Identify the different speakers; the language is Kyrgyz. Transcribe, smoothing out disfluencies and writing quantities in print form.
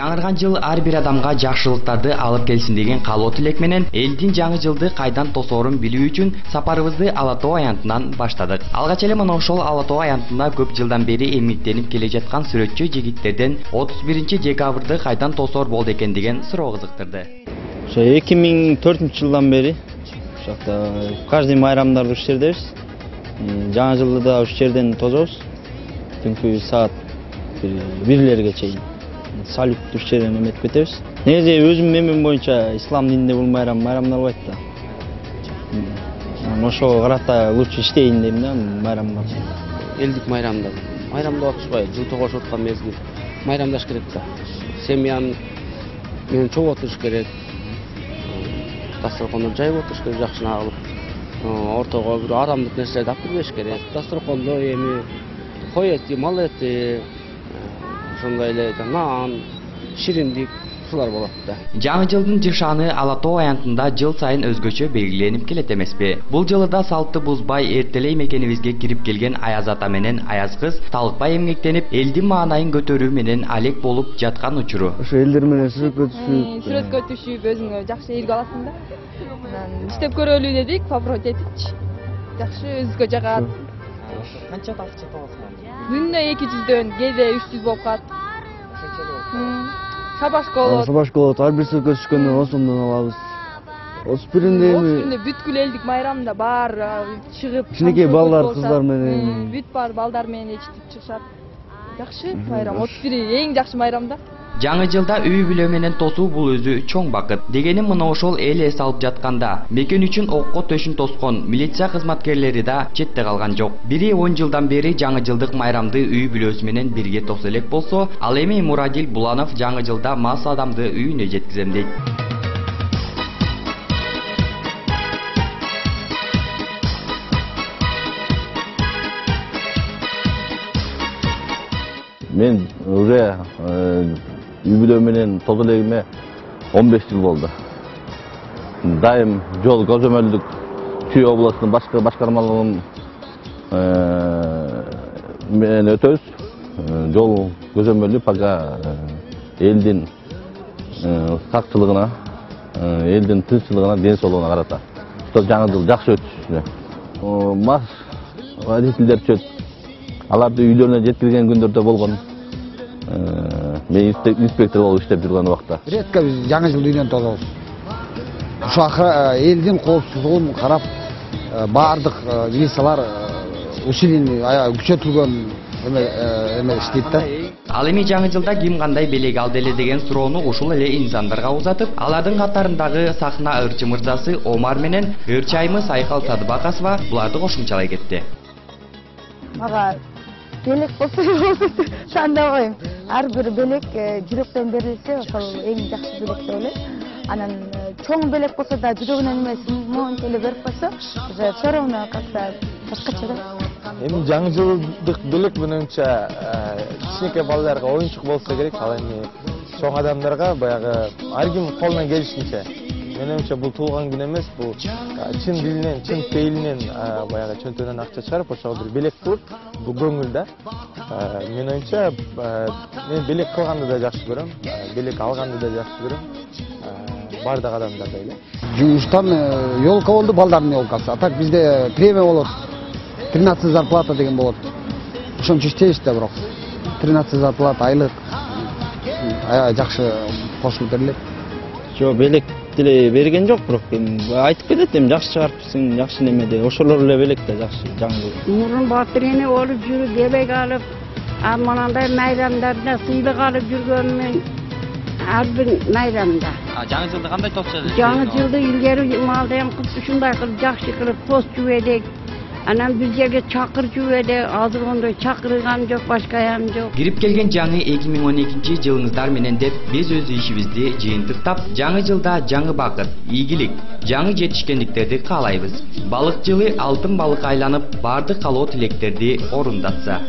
Speaker 1: Жаңырган жыл ар бир адамга жакшылыктарды алып келсин деген каалоо тилек менен элдин жаңы жылды кайдан тосоорун билүү үчүн сапарыбызды Ала Тоо аянтынан баштадык. Алгач эле мына ошол Ала Тоо аянтында көп жылдан бери эмгектенип келе жаткан сүрөтчү жигиттерден 31 декабрды кайдан тосоор болду экен деген суроо кызыктырды.
Speaker 2: Ошо 2004-жылдан бери ошакта каждый майрамдарды ушул жердебиз. Жаңы жылды да ушул жерден тособуз. Түнкү саат 1-лерге чейин салют ушул жерден эметип кетебиз. Негизи өзүм эмем боюнча ислам дининде бул майрамдалбайт да. Ошого карата лучше иштейин дейм да майрамда.
Speaker 3: Элдик майрамда. Майрамда атышпай, жыл тогошуп аткан мезгил. Майрамдаш керек да. Семьяны менен чогуу отуруш керек. Дасторконду жайып отуруш керек, жакшына кылып. Ортого бир арамдык нерселерди алып кирбеш керек. Дасторкондо эми кой эти, мал эти, ошондой эле нан, шириндик ушулар болот да.
Speaker 1: Жаңы жылдын жышаны Ала Тоо аянтында жыл сайын өзгөчө белгиленип келет эмеспи? Бул жылы да салтты бузбай эртелей мекенибизге кирип келген Аяз ата менен Аяз кыз талыкпай эмгектенип, элдин маанайын көтөрүү менен алек болуп жаткан учуру.
Speaker 2: Ошо элдер менен
Speaker 4: сүрөткө түшүп, өзүңө жакшы элге аласың да. Иштеп көрөлү дедик, попробовать этичи. Жакшы өзгө жагат.
Speaker 1: Канча акча табасың?
Speaker 4: Күнүнө 200дөн, кээде 300 болуп калат. Шабашка болот.
Speaker 2: Шабашка болот. Ар бир сөкө түшкөндө 10 сомдон алабыз. 31-нде эми
Speaker 4: бүткүл элдик майрамда бар чыгып,
Speaker 2: кичинекей балдар, кыздар менен,
Speaker 4: бүт бар балдар менен ичип чыгышат. Жакшы майрам, 31 эң жакшы майрам да.
Speaker 1: Жаңы жылда үй бүлө менен тосуу бул өзү чоң бакыт. Дегеним мына ошол эл эс алып жатканда, мекен үчүн окко төшүн тоскон милиция кызматкерлери да четте калган жок. Бири 10 жылдан бери жаңы жылдык майрамды үй бүлөсү менен бирге тосо элек болсо, ал эми Мурадил Буланов жаңы жылда мас адамды үйүнө жеткизем дейт.
Speaker 5: Мен уже үй бүлө менен тосо элегиме 15 жыл болду. Дайым жол көзөмөлдүк Чүй областынын башкармалыгын менен өтөбүз. Жол көзөмөлү пока элдин сакчылыгына, элдин тынччылыгына, ден соолугуна карата. Ошол жаңы жыл жакшы өтүшүнө. Мас водительдер чөт. Аларды үйлөрүнө жеткирген күндөрдө болгон. Мен инспектор болуп иштеп жүргөн убакта.
Speaker 6: Редко биз жаңы жыл үйдөн тособуз. Ошо элдин коопсуздугун карап, баардык милициялар усиление күчөтүлгөн эме иштейт да.
Speaker 1: Ал эми жаңы жылда ким кандай белек алды эле деген суроону ушул эле инсандарга узатып, алардын катарындагы сахна ырчы мырзасы Омар менен ырчайымыз Айкал Садыбакасова буларды кошумчалай кетти.
Speaker 7: Мага белек болсо тандабайм. Ар бир белек жүрөктөн берилсе, ошол эң жакшы белек деп ойлойм. Анан чоң белек болсо да жүрөгүнөн эмес, монтип эле берип койсо, уже всё равно как-то башкача да.
Speaker 8: Эми жаңы жылдык белек менимче кичинекей балдарга оюнчук болсо керек, ал эми чоң адамдарга баягы ар ким колунан келишинче. Менимче бул туулган күн эмес, бул чын дилинен, чын пейилинен баягы чөнтөгүнөн акча чыгарып, ошого бир белек кылып, бул көңүл да. Мен оюмча, мен белек кылганды да жакшы көрөм, белек алганды да жакшы көрөм. Бардык адамдарда эле.
Speaker 6: Жумуштан ёлка болду, балдардын ёлкасы. А так бизде премия болот. 13 зарплата деген болот. Ошончо иштейбиз да бирок. 13 зарплата айлык. Жакшы кошулуп берилет.
Speaker 2: Жо белек деле берген жок, бирок айтып келет, эми жакшы чыгарыпсың, жакшы немеде. Ошолор эле белек да жакшы жаңы жыл.
Speaker 9: Мурун батырыны болуп жүрүп, белек алып, мынандай майрамдарда сыйлык алып жүргөнмүн. Ар бир майрамда.
Speaker 1: Жаңы жылды кандай тосчу?
Speaker 9: Жаңы жылды илгери малдайым кылып, ушундай кылып жакшы кылып тосчу эдик. Анан бир жерге чакырчу эле, азыр ондой чакырган жок, башкаям жок.
Speaker 1: Кирип келген жаңы 2012-жылыңыздар менен деп биз өз ишибизди жыйынтыктап, жаңы жылда жаңы бакыт, ийгилик, жаңы жетишкендиктерди каалайбыз. Балык жылы алтын балык айланып, бардык каалоо тилектерди орундатса.